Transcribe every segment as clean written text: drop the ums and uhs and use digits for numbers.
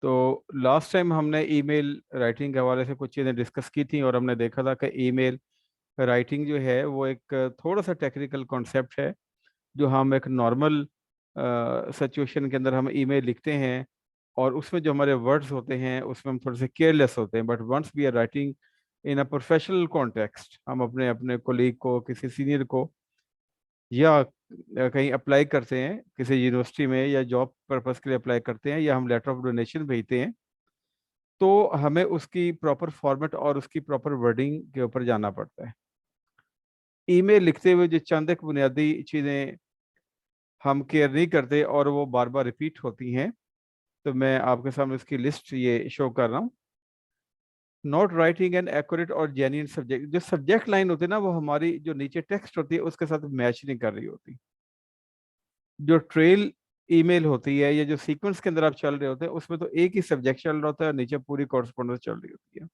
तो last time हमने email writing के हवाले से कुछ चीज़ें डिस्कस की थी और हमने देखा था कि ईमेल राइटिंग जो है वो एक थोड़ा सा टेक्निकल कॉन्सेप्ट है। जो हम एक नॉर्मल सिचुएशन के अंदर हम ईमेल लिखते हैं और उसमें जो हमारे वर्ड्स होते हैं उसमें हम थोड़े से केयरलेस होते हैं, but once we are writing in a professional context, हम अपने अपने कोलीग को, किसी सीनियर को, या कहीं अप्लाई करते हैं किसी यूनिवर्सिटी में, या जॉब पर्पस के लिए अप्लाई करते हैं, या हम लेटर ऑफ डोनेशन भेजते हैं, तो हमें उसकी प्रॉपर फॉर्मेट और उसकी प्रॉपर वर्डिंग के ऊपर जाना पड़ता है। ईमेल लिखते हुए जो चंद एक बुनियादी चीज़ें हम केयर नहीं करते और वो बार बार रिपीट होती हैं, तो मैं आपके सामने उसकी लिस्ट ये शो कर रहा हूँ। नॉट राइटिंग एन एक्यूरेट और जेन्युइन सब्जेक्ट, जो सब्जेक्ट लाइन होती है ना वो हमारी जो नीचे टेक्स्ट होती है उसके साथ मैच नहीं कर रही होती। जो ट्रेल ईमेल होती है या जो सीक्वेंस के अंदर आप चल रहे होते हैं उसमें तो एक ही सब्जेक्ट चल रहा होता है और नीचे पूरी कॉरस्पॉन्डेंस चल रही होती है।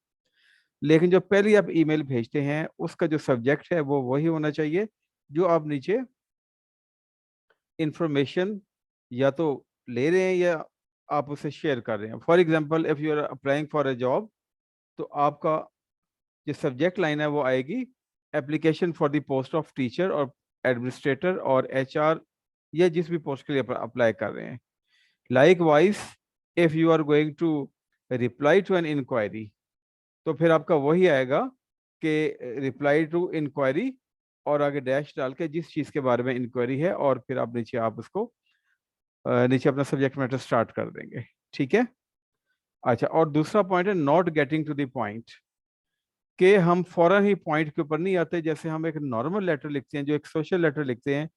लेकिन जो पहले आप ईमेल भेजते हैं उसका जो सब्जेक्ट है वो वही होना चाहिए जो आप नीचे इंफॉर्मेशन या तो ले रहे हैं या आप उसे शेयर कर रहे हैं। For example, if you are applying for a job, तो आपका जो सब्जेक्ट लाइन है वो आएगी application for the post of teacher और एडमिनिस्ट्रेटर और एचआर, या जिस भी पोस्ट के लिए अप्लाई कर रहे हैं। Likewise, if you are going to reply to an inquiry, तो फिर आपका वही आएगा कि रिप्लाई टू इंक्वायरी और आगे डैश डाल के जिस चीज़ के बारे में इंक्वायरी है, और फिर आप नीचे आप उसको नीचे अपना सब्जेक्ट मैटर स्टार्ट कर देंगे। ठीक है। अच्छा, और दूसरा पॉइंट है not getting to the point, कि हम फौरन ही पॉइंट के ऊपर नहीं आते। जैसे हम एक नॉर्मल लेटर लिखते हैं, जो एक सोशल लेटर लिखते हैं,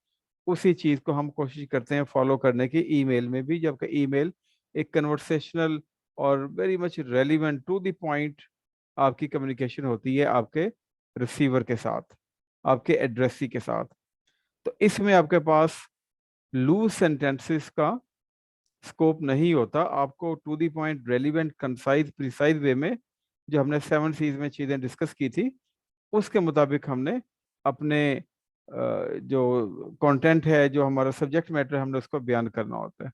उसी चीज़ को हम कोशिश करते हैं फॉलो करने की ईमेल में भी, जबकि ईमेल एक कन्वर्सेशनल और very much relevant to the point आपकी कम्युनिकेशन होती है आपके रिसीवर के साथ, आपके एड्रेसी के साथ। तो इसमें आपके पास लूज सेंटेंसेस का स्कोप नहीं होता। आपको to the point, relevant, concise, precise way में, जो हमने 7 C's में चीज़ें डिस्कस की थी उसके मुताबिक हमने अपने जो कंटेंट है, जो हमारा सब्जेक्ट मैटर, हमने उसको बयान करना होता है।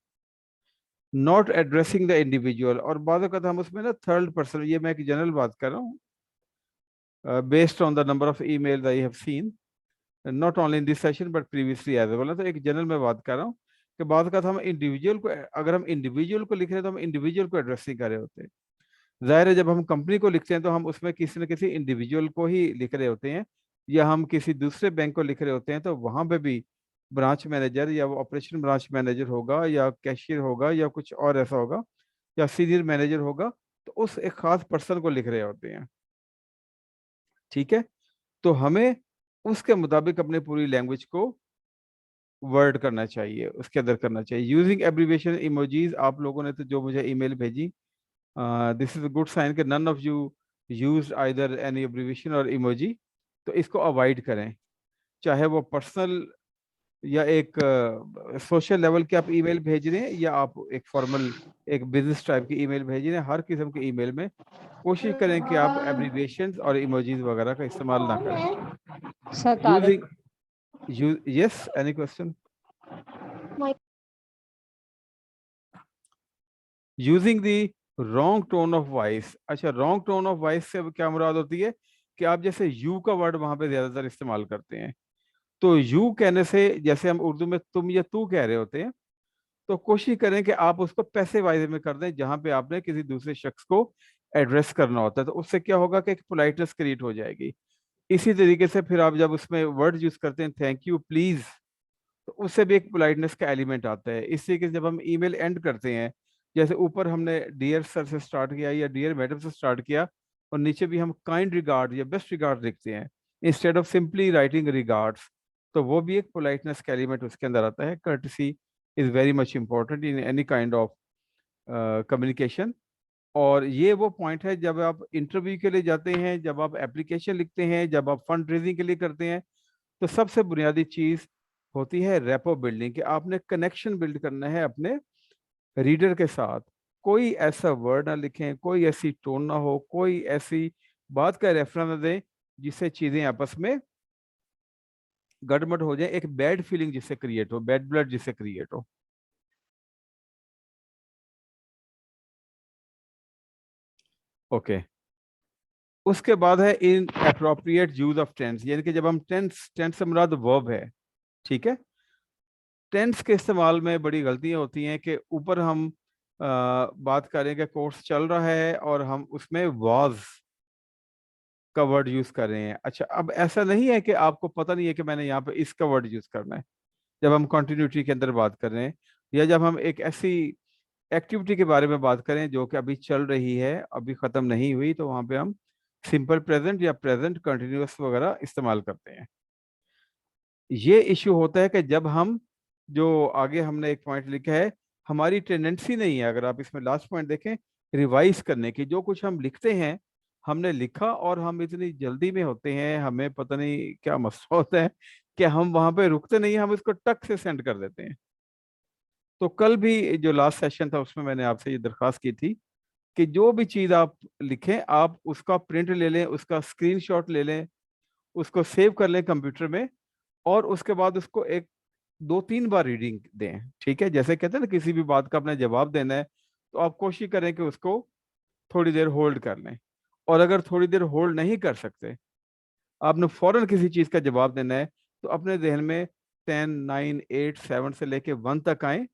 नॉट एड्रेसिंग द इंडिविजुअल, और बाद हम उसमें ना थर्ड पर्सन, ये मैं एक जनरल बात कर रहा हूँ based on the number of email I have seen, not only in this session but previously as well. तो एक जनरल में बात कर रहा हूँ कि बाद का हम इंडिविजुअल को, अगर हम इंडिविजुअल को लिख रहे हैं तो हम इंडिविजुअल को एड्रेस नहीं कर रहे होते। जाहिर है, जब हम कंपनी को लिखते हैं तो हम उसमें किसी न किसी इंडिविजुअल को ही लिख रहे होते हैं, या हम किसी दूसरे बैंक को लिख रहे होते हैं तो वहां पे भी ब्रांच मैनेजर या वो ऑपरेशन ब्रांच मैनेजर होगा, या कैशियर होगा, या कुछ और ऐसा होगा, या सीनियर मैनेजर होगा, तो उस एक खास पर्सन को लिख रहे होते हैं। ठीक है। तो हमें उसके मुताबिक अपने पूरी लैंग्वेज को वर्ड करना चाहिए, उसके अंदर करना चाहिए। यूजिंग एब्रीविएशन, इमोजीज, आप लोगों ने तो जो मुझे ईमेल भेजी, this is a good sign कि none of you use either any abbreviation और इमोजी। तो इसको अवॉइड करें, चाहे वो पर्सनल या एक सोशल लेवल के आप ईमेल भेज रहे हैं, या आप एक फॉर्मल एक बिजनेस टाइप की ईमेल भेज रहे हैं। हर किस्म के ईमेल में कोशिश करें कि आप एब्रीविएशंस और इमोजीज वगैरह का इस्तेमाल ना करें। Sir Tariq using yes, any question? Using the wrong tone of voice. अच्छा, रॉन्ग टोन ऑफ वॉइस से अब क्या मुराद होती है कि आप जैसे यू का वर्ड वहां पे ज्यादातर इस्तेमाल करते हैं, तो यू कहने से जैसे हम उर्दू में तुम या तू कह रहे होते हैं, तो कोशिश करें कि आप उसको पैसे वाइज में कर दें जहां पे आपने किसी दूसरे शख्स को एड्रेस करना होता है। तो उससे क्या होगा कि एक पोलाइटनेस क्रिएट हो जाएगी। इसी तरीके से फिर आप जब उसमें वर्ड यूज करते हैं थैंक यू, प्लीज, तो उससे भी एक पोलाइटनेस का एलिमेंट आता है। इस तरीके से जब हम ईमेल एंड करते हैं, जैसे ऊपर हमने डियर सर से स्टार्ट किया या डियर मैडम से स्टार्ट किया, और नीचे भी हम काइंड रिगार्ड या बेस्ट रिगार्ड लिखते हैं instead of simply writing regards, तो वो भी एक पोलाइटनेस का एलिमेंट उसके अंदर आता है। Courtesy is very much important in any kind of communication. और ये वो पॉइंट है जब आप इंटरव्यू के लिए जाते हैं, जब आप एप्लीकेशन लिखते हैं, जब आप फंड रेजिंग के लिए करते हैं, तो सबसे बुनियादी चीज होती है रेपो बिल्डिंग, कि आपने कनेक्शन बिल्ड करना है अपने रीडर के साथ। कोई ऐसा वर्ड ना लिखें, कोई ऐसी टोन ना हो, कोई ऐसी बात का रेफरेंस ना दें जिससे चीजें आपस में गड़बड़ हो जाए, एक बैड फीलिंग जिससे क्रिएट हो, बैड ब्लड जिससे क्रिएट हो। ओके। उसके बाद है inappropriate use of tense, यानी कि जब हम टेंस, टेंस से मुराद वर्ब है, ठीक है। टेंस के इस्तेमाल में बड़ी गलतियां होती हैं कि ऊपर हम बात करें कि कोर्स चल रहा है और हम उसमें वाज का वर्ड यूज कर रहे हैं। अच्छा, अब ऐसा नहीं है कि आपको पता नहीं है कि मैंने यहाँ पे इसका वर्ड यूज करना है जब हम कंटिन्यूटी के अंदर बात कर रहे हैं, या जब हम एक ऐसी एक्टिविटी के बारे में बात करें जो कि अभी चल रही है, अभी खत्म नहीं हुई, तो वहां पे हम सिंपल प्रेजेंट या प्रेजेंट कंटिन्यूअस वगैरह इस्तेमाल करते हैं। ये इश्यू होता है कि जब हम, जो आगे हमने एक पॉइंट लिखा है, हमारी टेंडेंसी नहीं है, अगर आप इसमें लास्ट पॉइंट देखें, रिवाइज करने की। जो कुछ हम लिखते हैं, हमने लिखा और हम इतनी जल्दी में होते हैं, हमें पता नहीं क्या मसला होता है कि हम वहां पे रुकते नहीं, हम इसको टक से सेंड कर देते हैं। तो कल भी जो लास्ट सेशन था उसमें मैंने आपसे ये दरख्वास्त की थी कि जो भी चीज़ आप लिखें, आप उसका प्रिंट ले लें, उसका स्क्रीनशॉट ले लें, उसको सेव कर लें कंप्यूटर में, और उसके बाद उसको एक 2-3 बार रीडिंग दें। ठीक है, जैसे कहते हैं ना, किसी भी बात का अपने जवाब देना है तो आप कोशिश करें कि उसको थोड़ी देर होल्ड कर लें। और अगर थोड़ी देर होल्ड नहीं कर सकते, आपने फौरन किसी चीज़ का जवाब देना है, तो अपने जहन में 10, 9, 8, 7 से लेके 1 तक आए।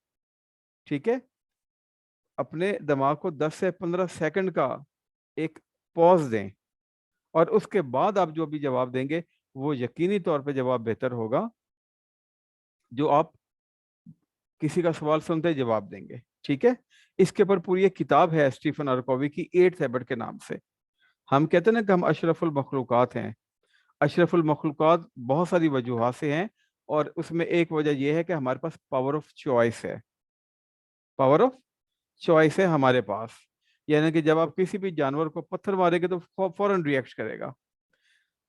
ठीक है, अपने दिमाग को 10 से 15 सेकंड का एक पॉज दें, और उसके बाद आप जो भी जवाब देंगे वो यकीनी तौर पे जवाब बेहतर होगा जो आप किसी का सवाल सुनते ही जवाब देंगे। ठीक है, इसके ऊपर पूरी एक किताब है स्टीफन अरकोवी की, 8 हैबिट के नाम से। हम कहते हैं ना कि हम अशरफुल मखलूकात हैं। अशरफुल मखलूकात बहुत सारी वजूहात से हैं, और उसमें एक वजह यह है कि हमारे पास पावर ऑफ चॉइस है। पावर ऑफ चॉइस है हमारे पास, यानी कि जब आप किसी भी जानवर को पत्थर मारेंगे तो फौरन रिएक्ट करेगा।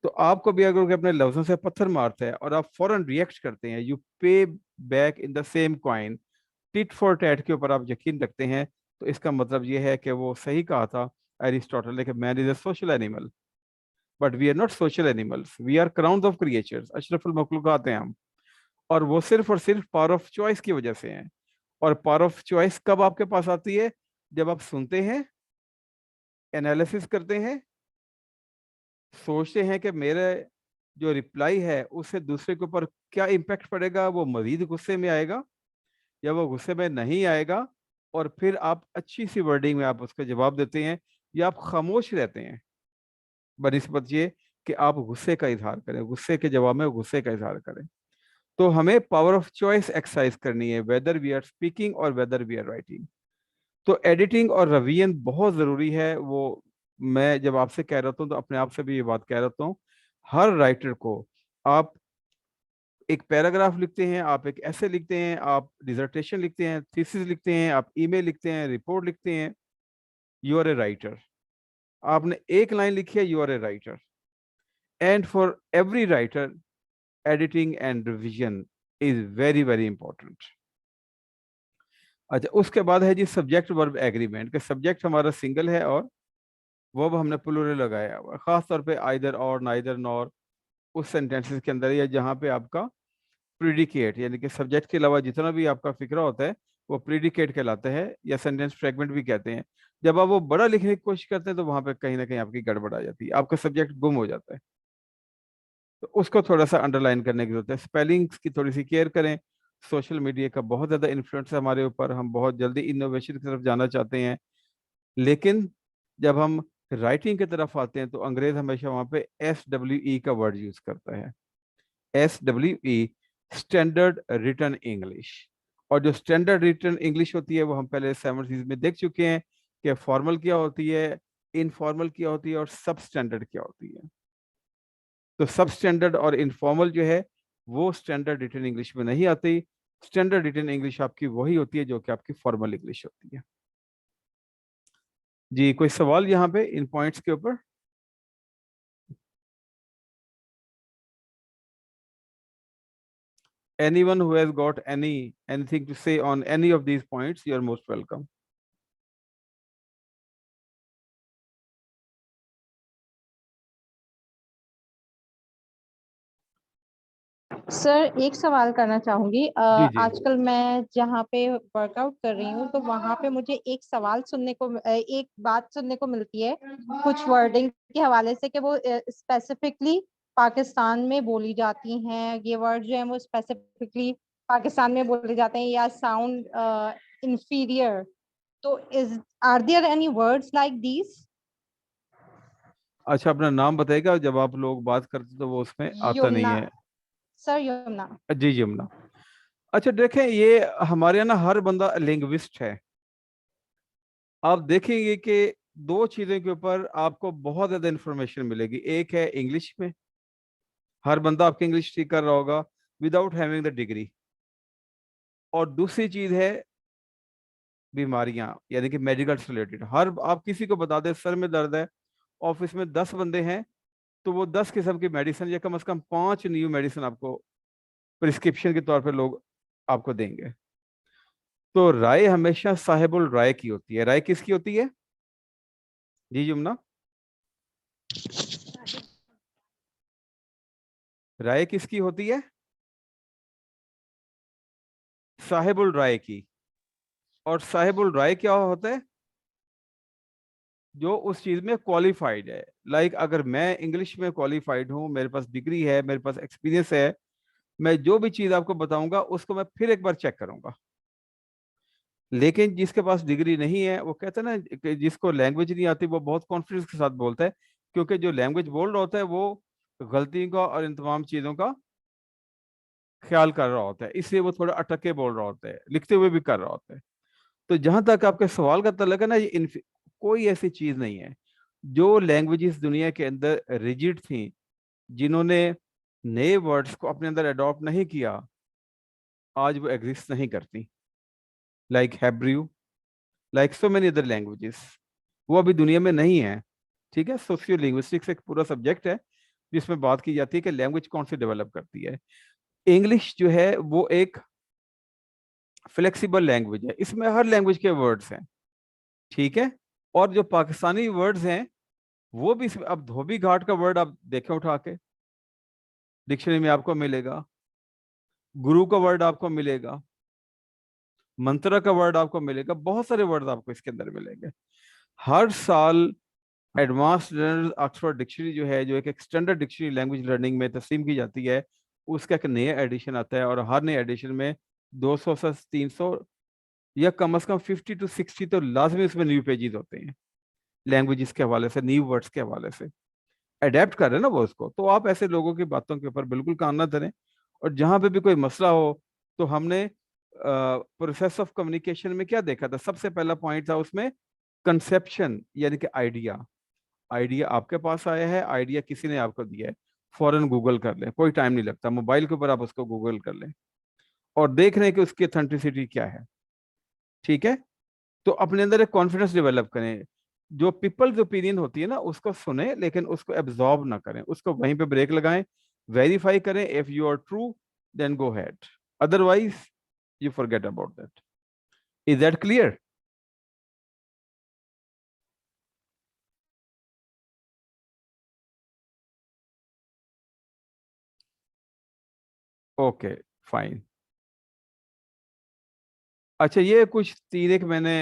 तो आपको भी अगर कोई अपने लफ्जों से पत्थर मारता है और आप फौरन रिएक्ट करते हैं, यू पे back in the same coin, tit for tat के ऊपर आप यकीन रखते हैं, तो इसका मतलब ये है कि वो सही कहा था एरिस्टोटल ने कि man is a social animal, but we are not social animals, we are crown of creatures, अशरफुल मखलूकात हैं हम। और वो सिर्फ और सिर्फ पावर ऑफ चॉइस की वजह से हैं। और पावर ऑफ चॉइस कब आपके पास आती है? जब आप सुनते हैं, एनालिसिस करते हैं, सोचते हैं कि मेरे जो रिप्लाई है उससे दूसरे के ऊपर क्या इम्पैक्ट पड़ेगा, वो मजीद गुस्से में आएगा या वो गुस्से में नहीं आएगा, और फिर आप अच्छी सी वर्डिंग में आप उसका जवाब देते हैं, या आप खामोश रहते हैं बनिस्बत ये कि आप गुस्से का इजहार करें, गुस्से के जवाब में गुस्से का इजहार करें। तो हमें पावर ऑफ चॉइस एक्सरसाइज करनी है, वेदर वी आर स्पीकिंग और वेदर वी आर राइटिंग। तो एडिटिंग और रिवीजन बहुत ज़रूरी है। वो मैं जब आपसे कह रहा हूँ तो अपने आप से भी ये बात कह रहा हूँ, हर राइटर को, आप एक पैराग्राफ लिखते हैं, आप एक ऐसे लिखते हैं, आप डिसर्टेशन लिखते हैं, थीसिस लिखते हैं, आप ईमेल लिखते हैं, रिपोर्ट लिखते हैं, यू आर ए राइटर। आपने एक लाइन लिखी है, you are a writer. And for every writer, editing and revision is very very important. अच्छा, उसके बाद है जी सब्जेक्ट वर्ब एग्रीमेंट, के सब्जेक्ट हमारा सिंगल है और वर्ब हमने प्लूरल लगाया हुआ है, खास तौर पे आइदर और, नाइदर नॉर, उस सेंटेंसेस के अंदर, या जहाँ पे आपका प्रीडिकेट, यानी कि सब्जेक्ट के अलावा जितना भी आपका फिक्रा होता है वो प्रीडिकेट कहलाता है, या सेंटेंस फ्रेगमेंट भी कहते हैं। जब आप वो बड़ा लिखने की कोशिश करते हैं तो वहां पे कहीं ना कहीं आपकी गड़बड़ आ जाती है, आपका सब्जेक्ट गुम हो जाता है। तो उसको थोड़ा सा अंडरलाइन करने की जरूरत है, स्पेलिंग्स की थोड़ी सी केयर करें। सोशल मीडिया का बहुत ज़्यादा इन्फ्लुएंस है हमारे ऊपर, हम बहुत जल्दी इनोवेशन की तरफ जाना चाहते हैं, लेकिन जब हम राइटिंग की तरफ आते हैं तो अंग्रेज हमेशा वहां पे SWE का वर्ड यूज करता है। SWE, standard written English. और जो स्टैंडर्ड रिटन इंग्लिश होती है वो हम पहले 7 सीरीज में देख चुके हैं कि फॉर्मल क्या होती है, इनफॉर्मल क्या होती है, और सब स्टैंडर्ड क्या होती है। तो सब स्टैंडर्ड और इनफॉर्मल जो है वो स्टैंडर्ड रिटन इंग्लिश में नहीं आती। स्टैंडर्ड रिटन इंग्लिश आपकी वही होती है जो कि आपकी फॉर्मल इंग्लिश होती है। जी, कोई सवाल यहाँ पे इन पॉइंट्स के ऊपर? Anyone who has got anything to say on any of these points, you are most welcome. Sir एक सवाल करना चाहूंगी। जी जी। आजकल मैं जहाँ पे वर्कआउट कर रही हूँ तो वहां पे मुझे एक सवाल सुनने को एक बात सुनने को मिलती है कुछ वर्डिंग के हवाले से कि वो स्पेसिफिकली पाकिस्तान में बोली जाती हैं। ये वर्ड जो है वो स्पेसिफिकली पाकिस्तान में बोले जाते हैं या साउंड इंफीरियर। तो is are there any words like these? अच्छा, अपना नाम बताइएगा, जब आप लोग बात करते तो वो उसमें आता नहीं यमुना। है। सर यमुना। जी यमुना। अच्छा देखें, ये हमारे यहाँ ना हर बंदा लिंग्विस्ट है। आप देखेंगे कि दो चीज़ों के ऊपर आपको बहुत ज़्यादा इंफॉर्मेशन मिलेगी। एक है इंग्लिश में, हर बंदा आपकी इंग्लिश ठीक कर रहा होगा विदाउट हैविंग द डिग्री। और दूसरी चीज़ है बीमारियां, यानी कि मेडिकल से रिलेटेड। हर आप किसी को बता दें सर में दर्द है, ऑफिस में 10 बंदे हैं, तो वो 10 किस्म की मेडिसिन या कम से कम 5 न्यू मेडिसिन आपको प्रिस्क्रिप्शन के तौर पे लोग आपको देंगे। तो राय हमेशा साहिबुल राय की होती है। राय किसकी होती है जी जुमना? राय किसकी होती है? साहिबुल राय की। और साहिबुल राय क्या होता है? जो उस चीज में क्वालिफाइड है। लाइक अगर मैं इंग्लिश में क्वालिफाइड हूँ, मेरे पास डिग्री है, मेरे पास एक्सपीरियंस है, मैं जो भी चीज आपको बताऊंगा उसको मैं फिर एक बार चेक करूंगा। लेकिन जिसके पास डिग्री नहीं है, वो कहते हैं ना कि जिसको लैंग्वेज नहीं आती वो बहुत कॉन्फिडेंस के साथ बोलता है, क्योंकि जो लैंग्वेज बोल रहा होता है वो गलतियों का और इन तमाम चीजों का ख्याल कर रहा होता है, इसलिए वो थोड़ा अटक के बोल रहा होता है, लिखते हुए भी कर रहा होता है। तो जहां तक आपके सवाल का तल्लुक है ना, ये कोई ऐसी चीज नहीं है। जो लैंग्वेजेस दुनिया के अंदर रिजिड थी, जिन्होंने नए वर्ड्स को अपने अंदर अडॉप्ट नहीं किया, आज वो एग्जिस्ट नहीं करती। Like Hebrew, like so many other languages, वो अभी दुनिया में नहीं है। ठीक है, सोशियो लिंग्विस्टिक्स एक पूरा सब्जेक्ट है जिसमें बात की जाती है कि लैंग्वेज कौन सी डेवलप करती है। इंग्लिश जो है वो एक फ्लेक्सिबल लैंग्वेज है, इसमें हर लैंग्वेज के वर्ड्स हैं। ठीक है। और जो पाकिस्तानी वर्ड्स हैं वो भी अब धोबी घाट का वर्ड आप देखें उठा के, डिक्शनरी में आपको मिलेगा। गुरु का वर्ड आपको मिलेगा, मंत्रा का वर्ड आपको मिलेगा, बहुत सारे वर्ड आपको इसके अंदर मिलेंगे। हर साल एडवांस लर्नर ऑक्सफोर्ड डिक्शनरी जो है, जो एक स्टैंडर्ड डिक्शनरी लैंग्वेज लर्निंग में तस्लीम की जाती है, उसका एक नया एडिशन आता है। और हर नए एडिशन में 200 से 300 या कम से कम 50 to 60 तो लाजमी उसमें न्यू पेजेस होते हैं, लैंग्वेजेस के हवाले से, न्यू वर्ड्स के हवाले से अडेप्ट कर रहे हैं ना वो उसको। तो आप ऐसे लोगों की बातों के ऊपर बिल्कुल कान ना धरें। और जहां पे भी कोई मसला हो, तो हमने प्रोसेस ऑफ कम्युनिकेशन में क्या देखा था? सबसे पहला पॉइंट था उसमें कंसेप्शन, यानी कि आइडिया। आइडिया आपके पास आया है, आइडिया किसी ने आपको दिया है, फौरन गूगल कर लें, कोई टाइम नहीं लगता, मोबाइल के ऊपर आप उसको गूगल कर लें और देख रहे हैं कि उसकी ऑथेंटिसिटी क्या है। ठीक है। तो अपने अंदर एक कॉन्फिडेंस डेवलप करें। जो पीपल्स ओपिनियन होती है ना, उसको सुने, लेकिन उसको एब्जॉर्ब ना करें, उसको वहीं पे ब्रेक लगाएं, वेरीफाई करें। If you are true then go ahead, otherwise you forget about that. Is that clear? Okay, fine. अच्छा, ये कुछ तीन एक मैंने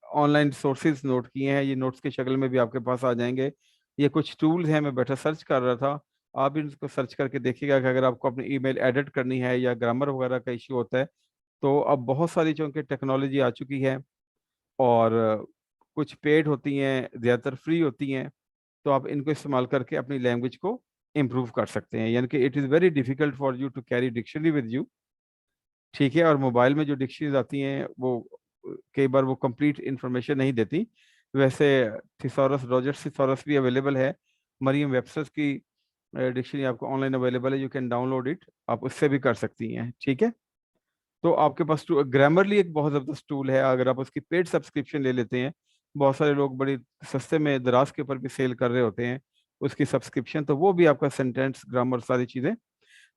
ऑनलाइन सोर्सेज नोट किए हैं, ये नोट्स की शक्ल में भी आपके पास आ जाएंगे। ये कुछ टूल्स हैं, मैं बैठा सर्च कर रहा था, आप भी इसको सर्च करके देखिएगा कि अगर आपको अपनी ईमेल एडिट करनी है या ग्रामर वगैरह का इश्यू होता है, तो अब बहुत सारी चूंकि टेक्नोलॉजी आ चुकी है, और कुछ पेड होती हैं, ज़्यादातर फ्री होती हैं, तो आप इनको इस्तेमाल करके अपनी लैंग्वेज को इम्प्रूव कर सकते हैं। यानी कि it is very difficult for you to carry dictionary with you. ठीक है। और मोबाइल में जो डिक्शनरीज आती हैं वो कई बार वो कंप्लीट इंफॉर्मेशन नहीं देती। वैसे थिसॉरस, रॉजर्स थिसॉरस भी अवेलेबल है, मरियम वेबस्टर्स की डिक्शनरी आपको ऑनलाइन अवेलेबल है, यू कैन डाउनलोड इट, आप उससे भी कर सकती हैं। ठीक है। तो आपके पास ग्रामरली एक बहुत ज़बरदस्त टूल है, अगर आप उसकी पेड सब्सक्रिप्शन ले लेते हैं, बहुत सारे लोग बड़ी सस्ते में दराज के ऊपर भी सेल कर रहे होते हैं उसकी सब्सक्रिप्शन, तो वो भी आपका सेंटेंस, ग्रामर, सारी चीज़ें।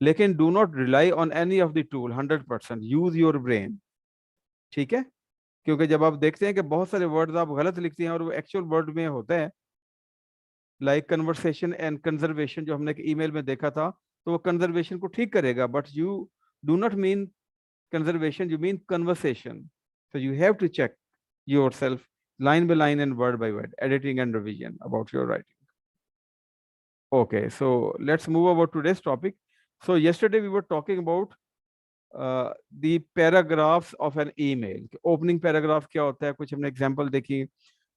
लेकिन do not rely on any of the tool 100%, use your brain. ठीक है। क्योंकि जब आप देखते हैं कि बहुत सारे वर्ड्स आप गलत लिखते हैं और वो एक्चुअल वर्ड में होता है, लाइक कन्वर्सेशन एंड कंजर्वेशन, जो हमने ईमेल में देखा था, तो वो कंजर्वेशन को ठीक करेगा, but you do not mean conservation, you mean conversation. So you have to check yourself line by line and word by word, editing and revision about your writing. Okay, so let's move about today's topic. So yesterday we were talking about the paragraphs of an email. Opening paragraph क्या होता है, कुछ हमने example देखी,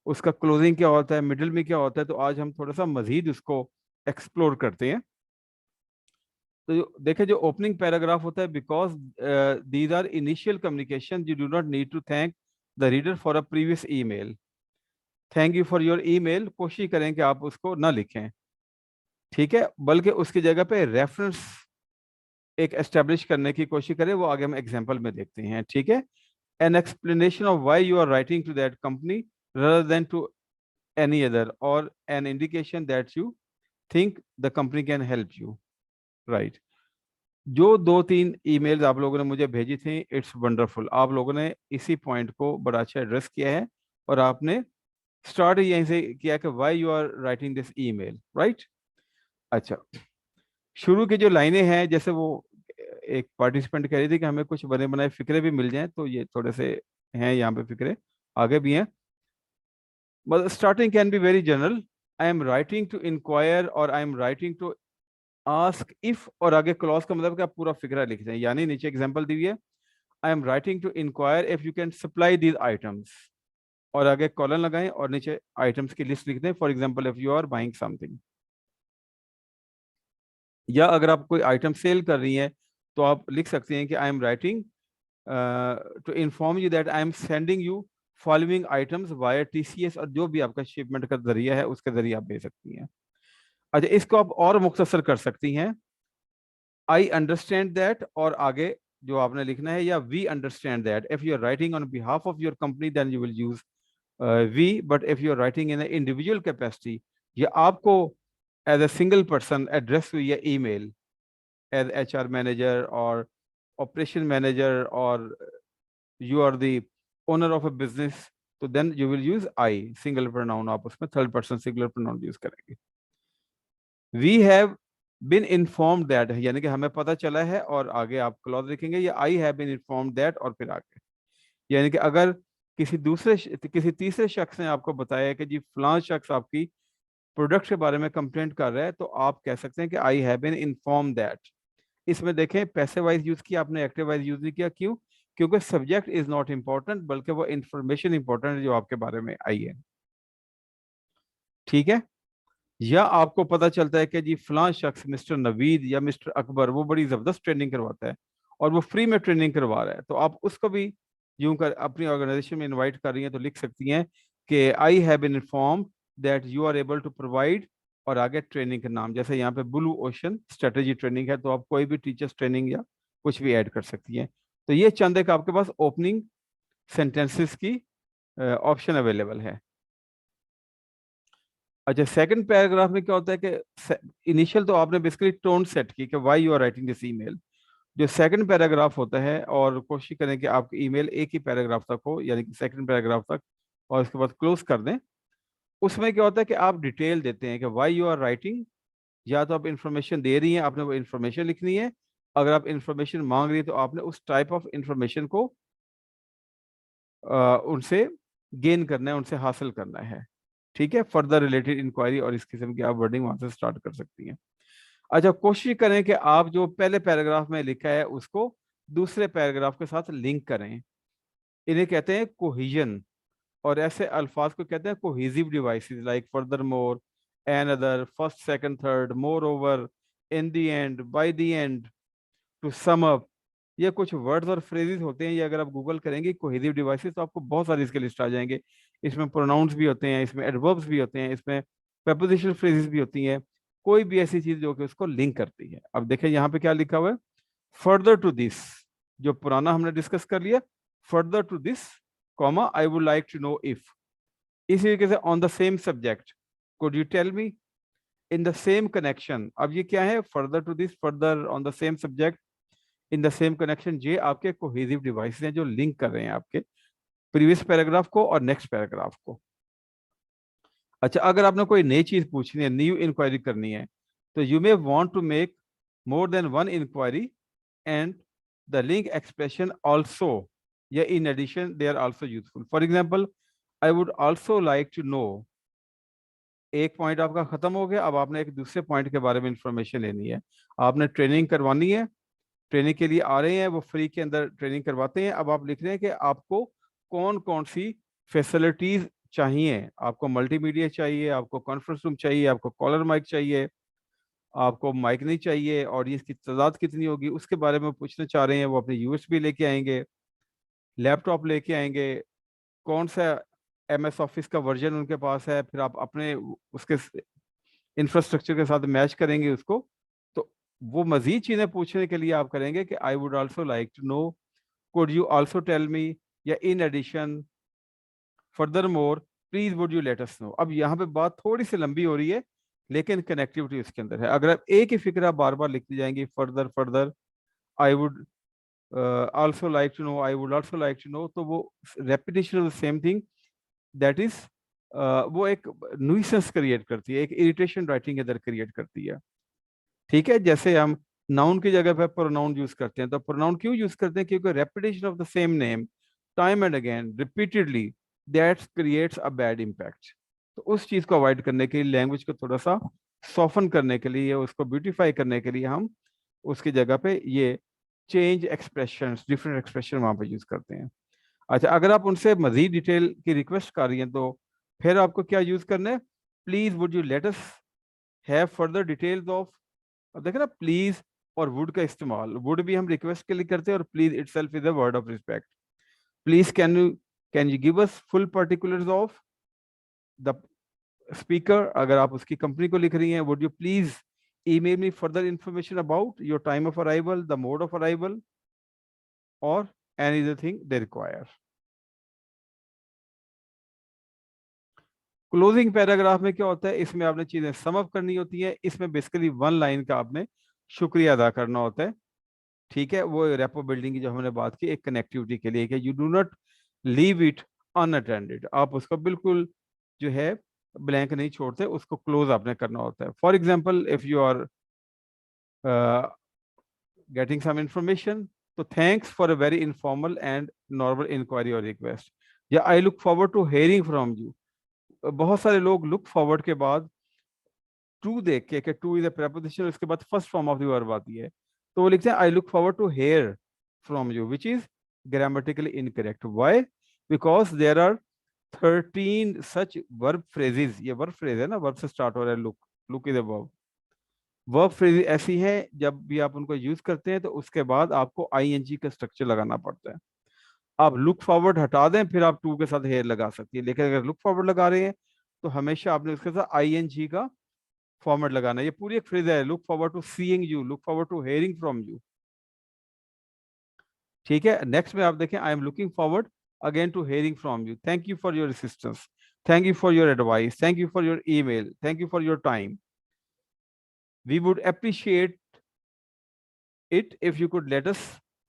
उसका closing क्या होता है, मिडिल में क्या होता है। तो आज हम थोड़ा सा मजीद उसको एक्सप्लोर करते हैं। तो देखें, जो ओपनिंग पैराग्राफ होता है, because these are initial communication, you do not need to thank the reader for a previous email. Thank you for your email कोशिश करें कि आप उसको ना लिखें, ठीक है, बल्कि उसकी जगह पे रेफरेंस एक एस्टेब्लिश करने की कोशिश करें। वो आगे हम एग्जांपल में देखते हैं, ठीक है। An explanation of why you are writing to that company rather than to any other, or an indication that you think the company can help you, right? जो 2-3 ईमेल्स आप लोगों ने मुझे भेजी थी, इट्स वंडरफुल। आप लोगों ने इसी पॉइंट को बड़ा अच्छा एड्रेस किया है, और आपने स्टार्ट यहीं से किया कि why you are writing this email, right. अच्छा, शुरू की जो लाइनें हैं, जैसे वो एक पार्टिसिपेंट कह रही थी कि हमें कुछ बने बनाए फिक्रे भी मिल जाएं, तो ये थोड़े से हैं यहाँ पे फिक्रे, आगे भी हैं। But starting can be very general. I am writing to inquire, और I am writing to ask if, और आगे क्लॉज का मतलब कि आप पूरा फिक्रा लिख दें। यानी नीचे एग्जांपल दी हुई है, I am writing to inquire if you can supply these items, और आगे कॉलन लगाएं और नीचे आइटम्स की लिस्ट लिख दें। For example, if you are buying something, या अगर आप कोई आइटम सेल कर रही हैं तो आप लिख सकते हैं कि I am writing to inform you that I am sending you following items via TCS, और जो भी आपका शिपमेंट का जरिया है उसके जरिए आप भेज सकती हैं। अच्छा, इसको आप और मुख्तसर कर सकती हैं, आई अंडरस्टैंड दैट, और आगे जो आपने लिखना है, या we understand that. If you are writing on behalf of your company then you will use we, but if you are writing in individual capacity, या आपको as a single person address हुई है ईमेल, एज HR मैनेजर और operation manager, और you are the owner of a business, तो then you will use I, single pronoun, आप उसमें third person singular pronoun use करेंगे। We have been informed that, यानी कि हमें पता चला है, और आगे आप क्लॉज लिखेंगे, या I have been informed that, और फिर आगे, यानी कि अगर किसी तीसरे शख्स ने आपको बताया कि जी फलां शख्स आपकी प्रोडक्ट के बारे में कंप्लेंट कर रहा है, तो आप कह सकते हैं कि I have been inform that. इसमें देखें, पैसे वाइज यूज किया आपने, एक्टिव वाइज यूज नहीं किया। क्यों? क्योंकि सब्जेक्ट इज नॉट इंपॉर्टेंट, बल्कि वो इंफॉर्मेशन इंपॉर्टेंट है जो आपके बारे में आई है, ठीक है। या आपको पता चलता है कि जी फलां शख्स मिस्टर नवीद या मिस्टर अकबर वो बड़ी जबरदस्त ट्रेनिंग करवाता है, और वो फ्री में ट्रेनिंग करवा रहा है, तो आप उसको भी यूं कर अपनी ऑर्गेनाइजेशन में इनवाइट कर रही हैं, तो लिख सकती हैं कि I have been informed that you are able to provide, और आगे ट्रेनिंग का नाम, जैसे यहाँ पे ब्लू ओशन स्ट्रेटेजी ट्रेनिंग है, तो आप कोई भी टीचर्स ट्रेनिंग या कुछ भी ऐड कर सकती हैं। तो ये चंद एक आपके पास ओपनिंग सेंटेंसेस की ऑप्शन अवेलेबल है। अच्छा, सेकंड पैराग्राफ में क्या होता है कि इनिशियल तो आपने बेसिकली टोन सेट की कि why you are writing this email. जो सेकंड पैराग्राफ होता है, और कोशिश करें कि आपकी ईमेल एक ही पैराग्राफ तक हो, यानी कि सेकंड पैराग्राफ तक, और उसके बाद क्लोज कर दें। उसमें क्या होता है कि आप डिटेल देते हैं कि व्हाई यू आर राइटिंग, या तो आप इंफॉर्मेशन दे रही हैं, आपने वो इंफॉर्मेशन लिखनी है। अगर आप इंफॉर्मेशन मांग रही है, तो आपने उस टाइप ऑफ इंफॉर्मेशन को उनसे गेन करना है, उनसे हासिल करना है, ठीक है। फर्दर रिलेटेड इंक्वायरी और इस किस्म की आप वर्डिंग वहां से स्टार्ट कर सकती हैं। अच्छा, कोशिश करें कि आप जो पहले पैराग्राफ में लिखा है उसको दूसरे पैराग्राफ के साथ लिंक करें। इन्हें कहते हैं कोहिजन, और ऐसे अल्फाज को कहते हैं cohesive devices, like furthermore, another, first second third, moreover, in the end, by the end, to sum up. ये कुछ वर्ड्स और फ्रेजेस होते हैं, ये अगर आप गूगल करेंगे कोहेसिव डिवाइसेस, तो आपको बहुत सारी इसके लिस्ट आ जाएंगे। इसमें प्रोनाउंस भी होते हैं, इसमें एडवर्ब्स भी होते हैं, इसमें prepositional फ्रेजेस भी होती हैं, कोई भी ऐसी चीज जो कि उसको लिंक करती है। अब देखें यहाँ पे क्या लिखा हुआ है, फर्दर टू दिस, जो पुराना हमने डिस्कस कर लिया, further to this, comma, I would like to know if. इसी तरीके से on the same subject, could you tell me, in the same connection. अब ये क्या है, further to this, further, on the same subject, in the same connection, ये आपके cohesive device हैं जो लिंक कर रहे हैं आपके प्रीवियस पैराग्राफ को और नेक्स्ट पैराग्राफ को। अच्छा, अगर आपने कोई नई चीज पूछनी है, न्यू इंक्वायरी करनी है, तो you may want to make more than one inquiry, and the link expression also, yeah, in addition, they are also useful. For example, I would also like to know, एक point आपका खत्म हो गया, अब आपने एक दूसरे पॉइंट के बारे में इंफॉर्मेशन लेनी है, आपने ट्रेनिंग करवानी है, ट्रेनिंग के लिए आ रहे हैं, वो फ्री के अंदर ट्रेनिंग करवाते हैं। अब आप लिख रहे हैं कि आपको कौन कौन सी फैसिलिटीज चाहिए, आपको मल्टीमीडिया चाहिए, आपको कॉन्फ्रेंस रूम चाहिए, आपको कॉलर माइक चाहिए, आपको माइक नहीं चाहिए, ऑडियंस की तादाद कितनी होगी, उसके बारे में पूछना चाह रहे हैं। वो अपने यूएसबी लेके आएंगे, लैपटॉप लेके आएंगे, कौन सा एमएस ऑफिस का वर्जन उनके पास है, फिर आप अपने उसके इंफ्रास्ट्रक्चर के साथ मैच करेंगे उसको। तो वो मजीद चीज़ें पूछने के लिए आप करेंगे कि I would also like to know, could you also tell me, या in addition, furthermore, please would you let us know. अब यहाँ पे बात थोड़ी सी लंबी हो रही है, लेकिन कनेक्टिविटी उसके अंदर है। अगर आप एक ही फिक्रा बार बार लिखती जाएंगी, further further, I would also like to know, I would also like to know, तो वो repetition of the same thing, that is वो एक न्यूसेंस क्रिएट करती है, एक इरिटेशन राइटिंग के अंदर क्रिएट करती है। ठीक है, जैसे हम नाउन की जगह पे प्रोनाउन यूज करते हैं, तो प्रोनाउन क्यों यूज करते हैं? क्योंकि repetition of the same name time and again repeatedly, that creates a bad impact. तो उस चीज को अवॉइड करने के लिए, लैंग्वेज को थोड़ा सा सॉफन करने के लिए, उसको ब्यूटीफाई करने के लिए, हम उसकी जगह पे ये चेंज एक्सप्रेशन, डिफरेंट एक्सप्रेशन वहां पे यूज करते हैं। अच्छा, अगर आप उनसे मजीद डिटेल की रिक्वेस्ट कर रही हैं, तो फिर आपको क्या यूज करना है? Please would you let us have further details of. अब देखें ना, प्लीज और वुड का इस्तेमाल, वुड भी हम रिक्वेस्ट के लिए करते हैं, और please itself is a word of respect. Please can you give us full particulars of the speaker, अगर आप उसकी कंपनी को लिख रही हैं, would you please email me further information about your time of arrival, the mode of arrival, और any other thing they require. Closing paragraph में क्या होता है? इसमें आपने चीजें सम अप करनी होती है, इसमें बेसिकली वन लाइन का आपने शुक्रिया अदा करना होता है। ठीक है, वो रेपो बिल्डिंग की जो हमने बात की, एक कनेक्टिविटी के लिए, कि you do not leave it unattended, आप उसको बिल्कुल जो है ब्लैंक नहीं छोड़ते, उसको क्लोज आपने करना होता है। For example, if you are getting some information, तो thanks for a very informal and normal inquiry और रिक्वेस्ट, या I look forward to hearing from you. बहुत सारे लोग लुक फॉरवर्ड के बाद टू देख के, टू इज अ preposition, उसके बाद first form of the verb आती है, तो वो लिखते हैं I look forward to hear from you, which is grammatically incorrect. Why? Because there are 13 such verb phrases. ये वर्ब फ्रेज है ना, वर्ब से स्टार्ट हो रहा है, look, look is a verb. Verb phrase ऐसी है, जब भी आप उनको यूज करते हैं, तो उसके बाद आपको आईएनजी का स्ट्रक्चर लगाना पड़ता है। आप लुक फॉरवर्ड हटा दें, फिर आप टू के साथ हेयर लगा सकती है, लेकिन अगर लुक फॉरवर्ड लगा रहे हैं, तो हमेशा आपने उसके साथ आईएनजी का फॉर्मेट लगाना है। ये पूरी एक फ्रेज है, look forward to seeing you, look forward to hearing from you. ठीक है, नेक्स्ट में आप देखें, I am looking forward again to hearing from you, thank you for your assistance, thank you for your advice, thank you for your email, thank you for your time, we would appreciate it if you could let us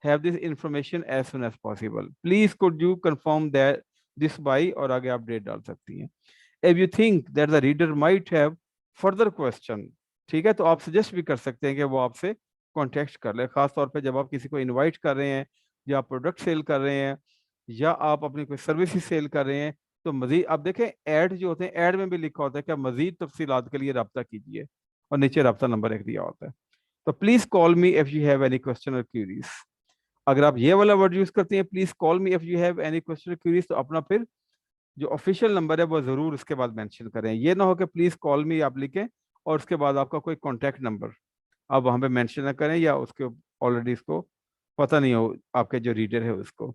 have this information as soon as possible. Please could you confirm that this by, और आगे आप date डाल सकती हैं। If you think that the reader might have further question, ठीक है, तो आप सजेस्ट भी कर सकते हैं कि वो आपसे कॉन्टेक्ट कर ले, खास तौर पे जब आप किसी को इनवाइट कर रहे हैं, या प्रोडक्ट सेल कर रहे हैं, या आप अपनी कोई सर्विस सेल कर रहे हैं। तो मजीद आप देखें, ऐड जो होते हैं, ऐड में भी लिखा होता है कि आप मजीद तफसीलात के लिए रब्ता कीजिए, और नीचे रब्ता नंबर एक दिया होता है। तो please call me if you have any question और क्यूरीज। अगर आप ये वाला वर्ड यूज करते हैं, please call me if you have any question और क्यूरीज, तो अपना फिर जो ऑफिशियल नंबर है वो जरूर उसके बाद मेंशन करें। ये ना हो कि प्लीज कॉल मी आप लिखें, और उसके बाद आपका कोई कॉन्टैक्ट नंबर आप वहां पे मेंशन ना करें, या उसके ऑलरेडी इसको पता नहीं हो आपके जो रीडर है उसको।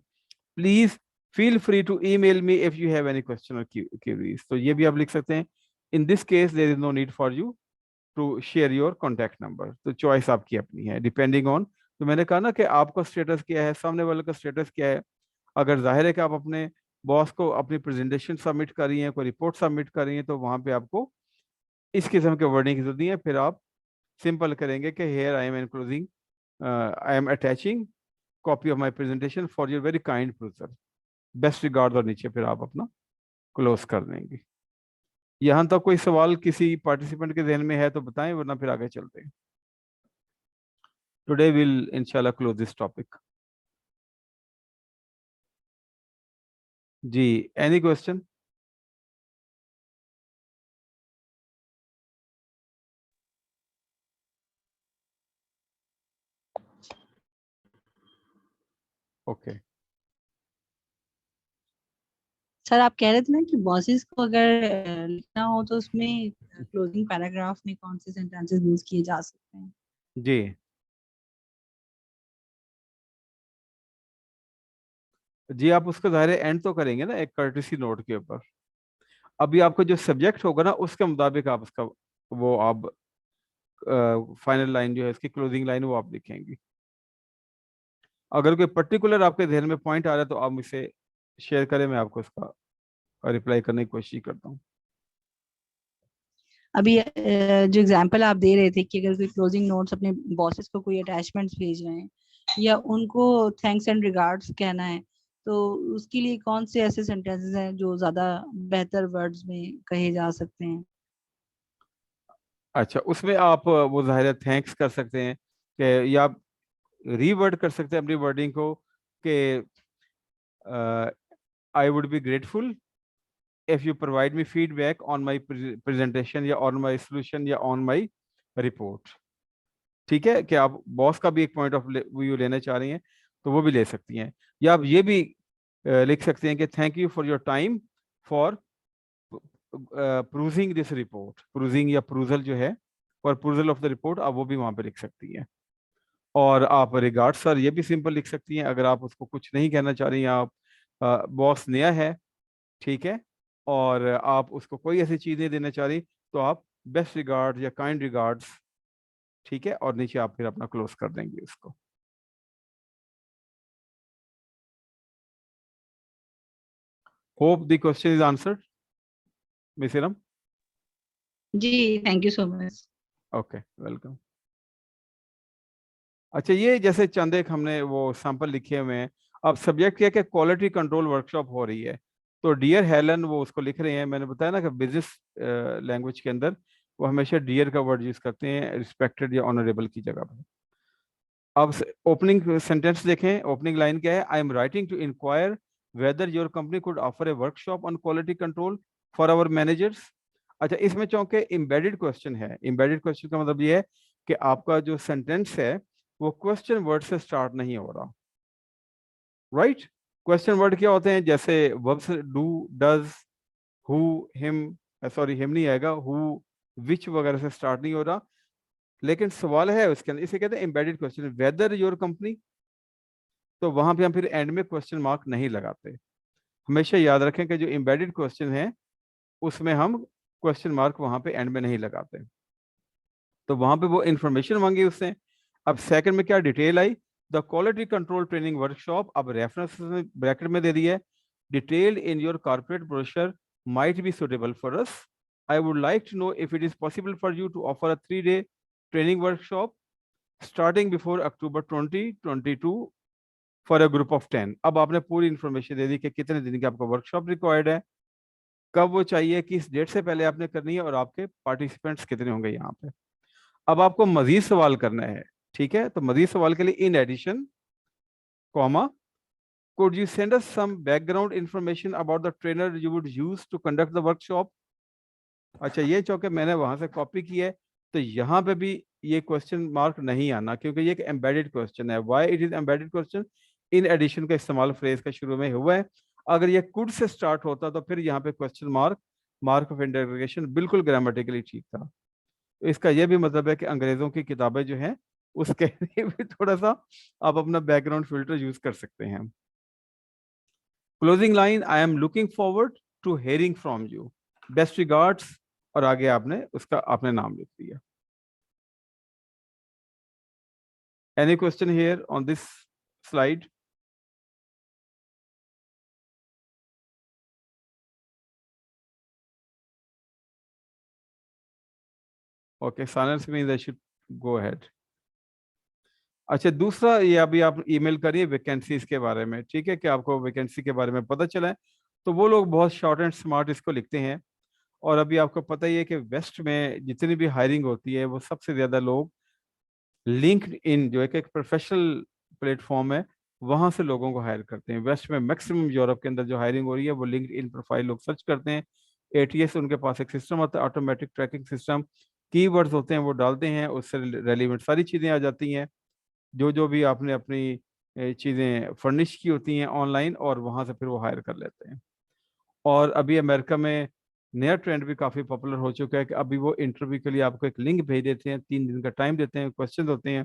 Please feel free to email me if you have any question और क्यूरीज, तो ये भी आप लिख सकते हैं। In this case there is no need for you to share your contact number, तो चॉइस आपकी अपनी है, डिपेंडिंग ऑन। तो मैंने कहा ना कि आपका स्टेटस क्या है, सामने वाले का स्टेटस क्या है। अगर जाहिर है कि आप अपने बॉस को अपनी प्रेजेंटेशन सबमिट कर रही हैं, कोई रिपोर्ट सबमिट कर रही हैं, तो वहां पे आपको इस किस्म के वर्डिंग की जरूरत नहीं है। फिर आप सिंपल करेंगे कि here I am enclosing, I am attaching copy of my presentation for your very kind perusal, best regard, और नीचे फिर आप अपना क्लोज कर देंगे। यहाँ तक कोई सवाल किसी पार्टिसिपेंट के जहन में है तो बताएं, वरना फिर आगे चलते हैं। Today we'll inshallah close this topic. जी, any question? Okay. सर आप कह रहे थे ना कि बॉसेस को अगर लिखना हो तो उसमें क्लोजिंग पैराग्राफ में कौन से सेंटेंसेस यूज किए जा सकते हैं? जी जी, आप उसको ज़ाहिर एंड तो करेंगे ना एक कर्टेसी नोट के ऊपर। अभी आपका जो सब्जेक्ट होगा ना उसके मुताबिक आप उसका वो आप फाइनल लाइन जो है इसकी क्लोजिंग लाइन वो आप लिखेंगी। अगर कोई पर्टिकुलर आपके ध्यान में पॉइंट आ रहा है तो आप मुझसे शेयर करें, मैं आपको उसका रिप्लाई करने की कोशिश करता हूँ। अभी जो एग्जांपल आप दे रहे थे कि अगर कोई क्लोजिंग नोट्स अपने बॉसेस को कोई अटैचमेंट्स भेज रहे हैं या उनको थैंक्स एंड रिगार्ड्स कहना है, तो उसके लिए कौन से ऐसे सेंटेंसेस हैं जो ज्यादा बेहतर वर्ड्स में कहे जा सकते हैं? अच्छा, उसमें आप वो ज़ाहिर है थैंक्स कर सकते हैं कि या आप रीवर्ड कर सकते हैं अपनी वर्डिंग को कि I would be grateful if you provide me feedback on my presentation या on my solution या on my report। ठीक है कि आप बॉस का भी एक पॉइंट ऑफ व्यू लेना चाह रही हैं तो वो भी ले सकती हैं, या आप ये भी लिख सकते हैं कि thank you for your time for perusing this report. Perusing या प्रूजल जो है और प्रूजल ऑफ द रिपोर्ट आप वो भी वहां पे लिख सकती हैं। और आप रिगार्ड सर ये भी सिंपल लिख सकती हैं अगर आप उसको कुछ नहीं कहना चाह रही हैं, आप बॉस नया है, ठीक है, और आप उसको कोई ऐसी चीज नहीं देना चाह रही तो आप बेस्ट रिगार्ड या काइंड रिगार्ड्स, ठीक है, और नीचे आप फिर अपना क्लोज कर देंगे उसको। Hope the question is answered miss Iram. जी thank you so much. Okay, welcome. अच्छा, ये जैसे चंद एक हमने वो सैंपल लिखे हुए हैं। अब सब्जेक्ट क्या है कि क्वालिटी कंट्रोल वर्कशॉप हो रही है, तो डियर हेलन वो उसको लिख रहे हैं। मैंने बताया ना कि बिजनेस लैंग्वेज के अंदर वो हमेशा डियर का वर्ड यूज करते हैं रिस्पेक्टेड या ऑनरेबल की जगह पर। अब ओपनिंग सेंटेंस देखें, ओपनिंग लाइन क्या है, I am writing to inquire whether your company could offer a workshop on quality control for our managers. अच्छा, इसमें चूंकि एम्बेडेड क्वेश्चन है, एम्बेडेड क्वेश्चन का मतलब ये है कि आपका जो सेंटेंस है वो क्वेश्चन वर्ड से स्टार्ट नहीं हो रहा, राइट। क्वेश्चन वर्ड क्या होते हैं, जैसे verbs do, does, who, him, sorry him नहीं आएगा, हु, विच वगैरह से स्टार्ट नहीं हो रहा। लेकिन सवाल है उसके अंदर, इसे कहते हैं embedded question, weather your company, तो वहां पे हम फिर एंड में क्वेश्चन मार्क नहीं लगाते। हमेशा याद रखें कि जो एम्बेडेड क्वेश्चन है उसमें हम क्वेश्चन मार्क वहां पे एंड में नहीं लगाते। तो वहां पे वो इंफॉर्मेशन मांगी उसने। अब सेकंड में क्या डिटेल आई, the quality control training workshop, अब रेफरेंस ब्रैकेट में दे दिया है, detailed in your corporate brochure might be suitable for us. I would like to know if it is possible for you to offer a 3-day training workshop starting before October 2022 for a group of 10। अब आपने पूरी information दे दी कि कितने दिन की आपका workshop required है, कब वो चाहिए, किस डेट से पहले आपने करनी है, और आपके पार्टिसिपेंट्स कितने होंगे यहाँ पे। अब आपको मजीद सवाल करना है, ठीक है, तो मजीद सवाल के लिए in addition comma could you send us some background information about the trainer you would use to conduct the workshop। अच्छा, ये चौके मैंने वहां से कॉपी की है, तो यहाँ पे भी ये क्वेश्चन मार्क नहीं आना क्योंकि ये एक एम्बेडेड क्वेश्चन है। Why it is embedded question, in addition का इस्तेमाल फ्रेज का शुरू में हुआ है। अगर ये कुड से स्टार्ट होता तो फिर यहाँ पे क्वेश्चन मार्क, मार्क ऑफ इंटररोगेशन, बिल्कुल ग्रामेटिकली ठीक था। तो इसका यह भी मतलब है कि अंग्रेजों की किताबें जो हैं उसके लिए भी थोड़ा सा आप अपना बैकग्राउंड फिल्टर यूज कर सकते हैं। Closing line, I am looking forward to hearing from you, best regards, और आगे आपने उसका आपने नाम लिख दिया। Any question here on this slide? Okay, silence means I should go ahead. अच्छा, दूसरा ये अभी आप ईमेल करिए वैकेंसीज के बारे में, ठीक है, कि आपको वैकेंसी के बारे में पता चला है। तो वो लोग बहुत शॉर्ट एंड स्मार्ट इसको लिखते हैं, और अभी आपको पता ही है कि वेस्ट में जितनी भी हायरिंग होती है वो सबसे ज़्यादा लोग लिंक्डइन जो एक प्रोफेशनल प्लेटफॉर्म है, वहां से लोगों को हायर करते हैं। वेस्ट में मैक्सिमम यूरोप के अंदर जो हायरिंग हो रही है वो लिंक्डइन प्रोफाइल लोग सर्च करते हैं। एटीएस उनके पास एक सिस्टम होता है, ऑटोमेटिक ट्रैकिंग सिस्टम, कीवर्ड्स होते हैं वो डालते हैं, उससे रेलिवेंट सारी चीज़ें आ जाती हैं जो जो भी आपने अपनी चीज़ें फर्निश की होती हैं ऑनलाइन, और वहाँ से फिर वो हायर कर लेते हैं। और अभी अमेरिका में नया ट्रेंड भी काफ़ी पॉपुलर हो चुका है कि अभी वो इंटरव्यू के लिए आपको एक लिंक भेज देते हैं, 3 दिन का टाइम देते हैं, क्वेश्चन होते हैं,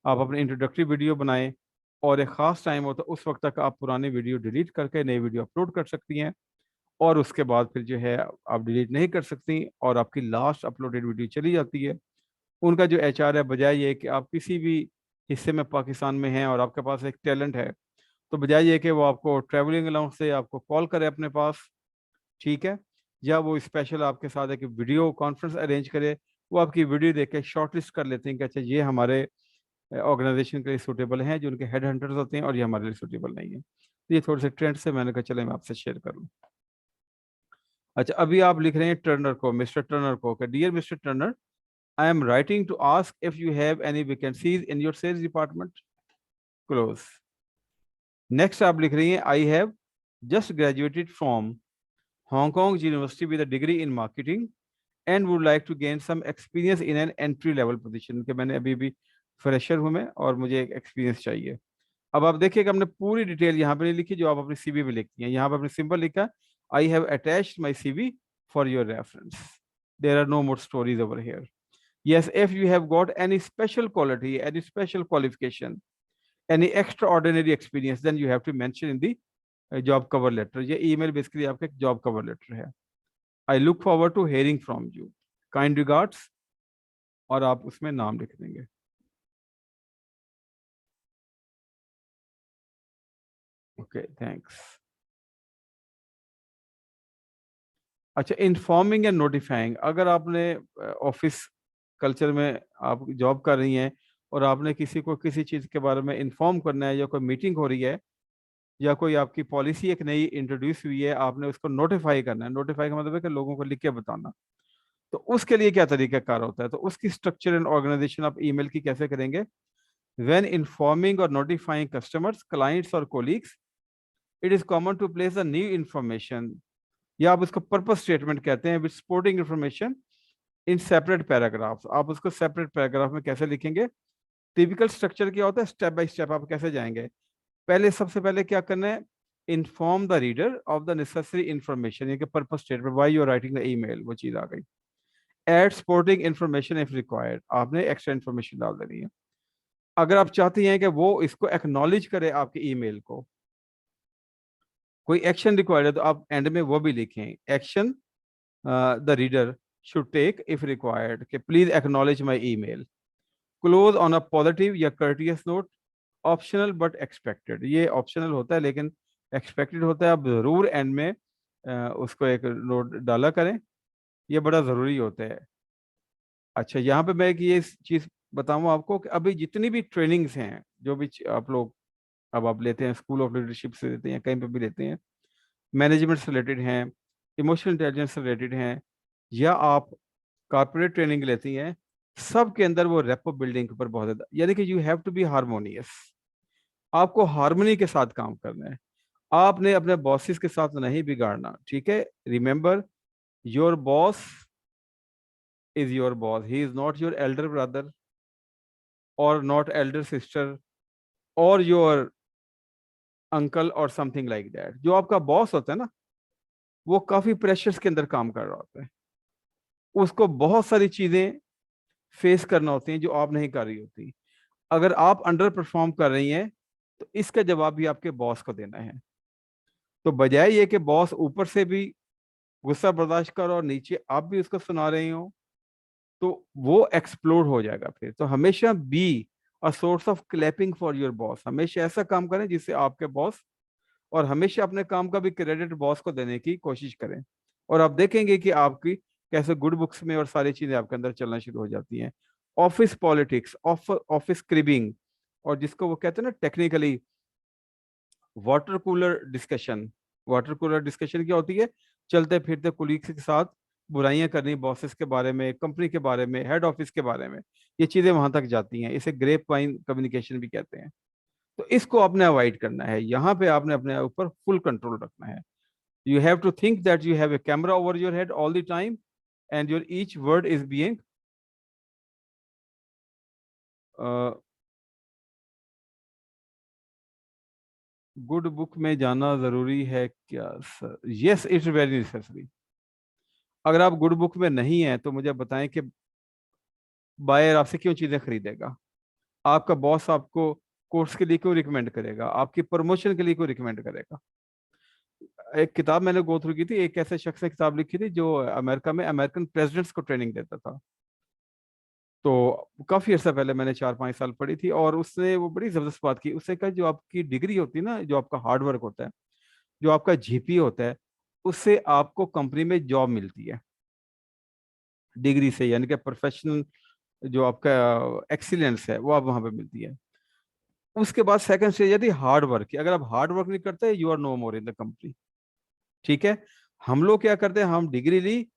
आप अपनी इंट्रोडक्टरी वीडियो बनाएं, और एक ख़ास टाइम होता है उस वक्त तक आप पुरानी वीडियो डिलीट करके नई वीडियो अपलोड कर सकती हैं, और उसके बाद फिर जो है आप डिलीट नहीं कर सकती, और आपकी लास्ट अपलोडेड वीडियो चली जाती है। उनका जो एचआर है, बजाय ये कि आप किसी भी हिस्से में पाकिस्तान में हैं और आपके पास एक टैलेंट है, तो बजाय ये कि वो आपको ट्रैवलिंग अलाउंस से आपको कॉल करे अपने पास, ठीक है, या वो स्पेशल आपके साथ एक वीडियो कॉन्फ्रेंस अरेंज करे, वो आपकी वीडियो देख के शॉर्टलिस्ट कर लेते हैं कि अच्छा ये हमारे ऑर्गेनाइजेशन के लिए सूटेबल हैं, जो उनके हेड हंटर्स होते हैं, और ये हमारे लिए सूटेबल नहीं है। तो ये थोड़े से ट्रेंड से मैंने कहा चले मैं आपसे शेयर करूँ। अच्छा, अभी आप लिख रहे हैं टर्नर को, मिस्टर टर्नर को, dear mister Turner, I am writing to ask if you have any vacancies in your sales department. Close. Next आप लिख रही हैं I have just graduated from Hong Kong University with a degree in marketing and would like to gain some experience in an entry level position, कि मैंने अभी भी fresher हूँ मैं और मुझे एक एक्सपीरियंस चाहिए। अब आप देखिएगा हमने पूरी डिटेल यहाँ पे नहीं लिखी जो आप अपनी सीवी में लिखती हैं, यहाँ पे अपने सिंपल लिखा I have attached my CV for your reference. There are no more stories over here. Yes, if you have got any special quality, any special qualification, any extraordinary experience, then you have to mention in the job cover letter. ये email basically आपका एक job cover letter है. I look forward to hearing from you. Kind regards, और आप उसमें नाम लिख देंगे। Okay, thanks. अच्छा, इन्फॉर्मिंग एंड नोटिफाइंग, अगर आपने ऑफिस कल्चर में आप जॉब कर रही हैं और आपने किसी को किसी चीज़ के बारे में इन्फॉर्म करना है, या कोई मीटिंग हो रही है, या कोई आपकी पॉलिसी एक नई इंट्रोड्यूस हुई है, आपने उसको नोटिफाई करना है। नोटिफाई का मतलब है कि लोगों को लिख के बताना। तो उसके लिए क्या तरीकाकार होता है, तो उसकी स्ट्रक्चर एंड ऑर्गेनाइजेशन आप ईमेल की कैसे करेंगे? व्हेन इन्फॉर्मिंग और नोटिफाइंग कस्टमर्स, क्लाइंट्स और colleagues, it is common to place a new information, या आप उसको पर्पस स्टेटमेंट कहते हैं, with supporting information in separate paragraphs. आप उसको सेपरेट पैराग्राफ में कैसे लिखेंगे? टिपिकल स्ट्रक्चर क्या होता है, स्टेप बाय स्टेप आप कैसे जाएंगे? पहले सबसे पहले क्या करना है? Inform the reader of the necessary information, ये purpose statement, why you are writing the email, वो चीज आ गई। Add supporting information if required, आपने एक्स्ट्रा इन्फॉर्मेशन डाल देनी है। अगर आप चाहती हैं कि वो इसको एक्नॉलेज करे आपके ईमेल को, कोई एक्शन रिक्वायर्ड है, तो आप एंड में वो भी लिखें, action the reader should take if required, कि please acknowledge my email. Close on a positive या courteous note, optional but expected, ये ऑप्शनल होता है लेकिन एक्सपेक्टेड होता है। आप जरूर एंड में उसको एक नोट डाला करें, ये बड़ा ज़रूरी होता है। अच्छा, यहाँ पे मैं एक ये चीज़ बताऊँ आपको कि अभी जितनी भी ट्रेनिंग्स हैं, जो भी आप लोग अब आप लेते हैं, स्कूल ऑफ लीडरशिप से लेते हैं, कहीं पे भी लेते हैं, मैनेजमेंट से रिलेटेड हैं, इमोशनल इंटेलिजेंस से रिलेटेड हैं, या आप कॉर्पोरेट ट्रेनिंग लेती हैं, सब के अंदर वो रेपो बिल्डिंग के ऊपर बहुत ज़्यादा, यानी कि you have to be harmonious, आपको हारमोनी के साथ काम करना है। आपने अपने बॉसेस के साथ नहीं बिगाड़ना, ठीक है? Remember, your boss is your boss, he is not your Elder brother और नॉट एल्डर सिस्टर और योर अंकल और समथिंग लाइक दैट। जो आपका बॉस होता है ना, वो काफी प्रेशर्स के अंदर काम कर रहा होता है, उसको बहुत सारी चीजें फेस करना होती हैं जो आप नहीं कर रही होती। अगर आप अंडर परफॉर्म कर रही हैं, तो इसका जवाब भी आपके बॉस को देना है। तो बजाय ये कि बॉस ऊपर से भी गुस्सा बर्दाश्त करो और नीचे आप भी उसको सुना रही हो, तो वो एक्सप्लोर हो जाएगा फिर। तो हमेशा be a source of clapping for your boss, हमेशा ऐसा काम करें जिससे आपके बॉस, और हमेशा अपने काम का भी क्रेडिट बॉस को देने की कोशिश करें, और आप देखेंगे कि आपकी कैसे गुड बुक्स में और सारी चीजें आपके अंदर चलना शुरू हो जाती हैं। ऑफिस पॉलिटिक्स, ऑफिस क्रिबिंग, और जिसको वो कहते हैं ना technically water cooler discussion. Water cooler discussion क्या होती है? चलते फिरते कुलीग्स के साथ बुराइयां करनी बॉसेस के बारे में, कंपनी के बारे में, हेड ऑफिस के बारे में, ये चीजें वहां तक जाती हैं। इसे ग्रेप वाइन कम्युनिकेशन भी कहते हैं। तो इसको आपने अवॉइड करना है। यहाँ पे आपने अपने ऊपर फुल कंट्रोल रखना है। You have to think that you have a camera over your head all the time and your each word is being good book में जाना जरूरी है क्या sir? Yes, it's very necessary. अगर आप गुड बुक में नहीं है तो मुझे बताएं कि बायर आपसे क्यों चीजें खरीदेगा? आपका बॉस आपको कोर्स के लिए क्यों रिकमेंड करेगा? आपकी प्रमोशन के लिए क्यों रिकमेंड करेगा? एक किताब मैंने गो थ्रू की थी, एक ऐसे शख्स ने किताब लिखी थी जो अमेरिका में अमेरिकन प्रेसिडेंट्स को ट्रेनिंग देता था। तो काफी अर्सा पहले मैंने 4-5 साल पढ़ी थी, और उसने वो बड़ी जबरदस्त बात की। उसने कहा जो आपकी डिग्री होती है ना, जो आपका हार्ड वर्क होता है, जो आपका जीपी होता है, उससे आपको कंपनी में जॉब मिलती है डिग्री से, यानी कि प्रोफेशनल जो आपका एक्सीलेंस है वो आप वहां पे मिलती है। उसके बाद सेकंड स्टेज यदि हार्ड वर्क की, अगर आप हार्ड वर्क नहीं करते you are no more in the company. ठीक है, हम लोग क्या करते हैं, हम डिग्री ली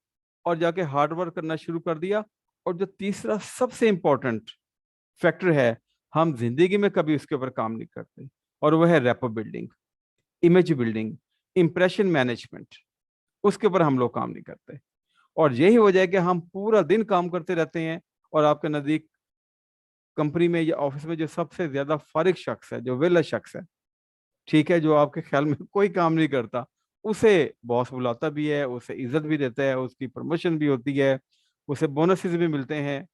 और जाके हार्ड वर्क करना शुरू कर दिया। और जो तीसरा सबसे इंपॉर्टेंट फैक्टर है, हम जिंदगी में कभी उसके ऊपर काम नहीं करते, और वह है rapport building, image building, impression management. उसके ऊपर हम लोग काम नहीं करते, और यही वजह है कि हम पूरा दिन काम करते रहते हैं, और आपके नजदीक कंपनी में या ऑफिस में जो सबसे ज्यादा फारिग शख्स है, जो वेला शख्स है, ठीक है, जो आपके ख्याल में कोई काम नहीं करता, उसे बॉस बुलाता भी है, उसे इज्जत भी देता है, उसकी प्रमोशन भी होती है, उसे बोनसेस भी मिलते हैं।